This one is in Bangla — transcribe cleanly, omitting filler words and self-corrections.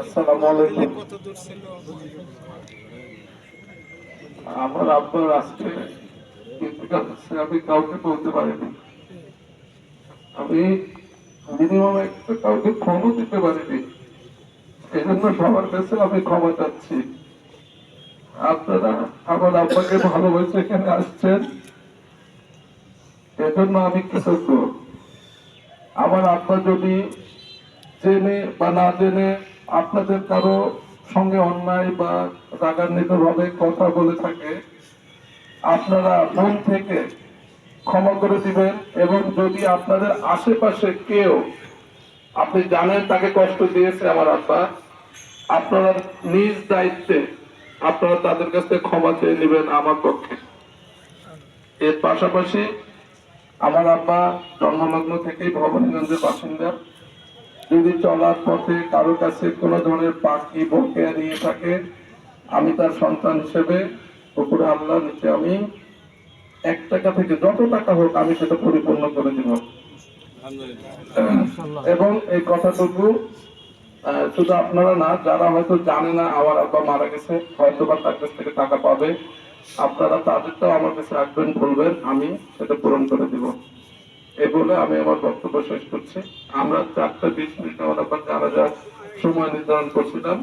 আসসালামু আলাইকুম। আমার আব্বার আজকে ইন্তেকাল হচ্ছে, আমি কাউকে বলতে পারিনি। আমি মিনিমাম একটা কাউকে ফোনও দিতে পারিনি। এই জন্য সবার কাছে আমি ক্ষমা চাচ্ছি। আপনারা আমার আব্বাকে ভালোবেসে এখানে আসছেন, এজন্য আমি কৃতজ্ঞ। আমার আব্বা যদি জেনে বা না জেনে আপনাদের কারো সঙ্গে অন্যায় বা রাগান্বিত ভাবে কথা বলে থাকে, আপনারা মন থেকে ক্ষমা করে দিবেন। এবং যদি আপনাদের আশেপাশে কেউ আপনি জানেন তাকে কষ্ট দিয়েছে আমার আব্বা, আপনারা নিজ দায়িত্বে আপনারা তাদের কাছে ক্ষমা চেয়ে নেবেন আমার পক্ষে। এর পাশাপাশি আমার আব্বা জন্মলগ্ন থেকেই ভবানীগঞ্জের বাসিন্দা। যদি চলার পথে কারো কাছে কোনো ধরনের বাকি বকেয়া নিয়ে থাকে, আমি তার সন্তান হিসেবে উপরে আল্লাহ, নিচে আমি 1 টাকা থেকে যত টাকা হোক আমি সেটা পরিপূর্ণ করে দিব। এবং এই কথাটুকু শুধু আপনারা না, যারা হয়তো জানে না আমার আব্বা মারা গেছে, হয়তো বা তার কাছ থেকে টাকা পাবে, আপনারা তাদেরটাও আমার কাছে রাখবেন, বলবেন, আমি সেটা পূরণ করে দিব। এই বলে আমি আমার বক্তব্য শেষ করছি। আমরা 4টা 20 মিনিট আমার আব্বা যারা যা সময় নির্ধারণ করছিলাম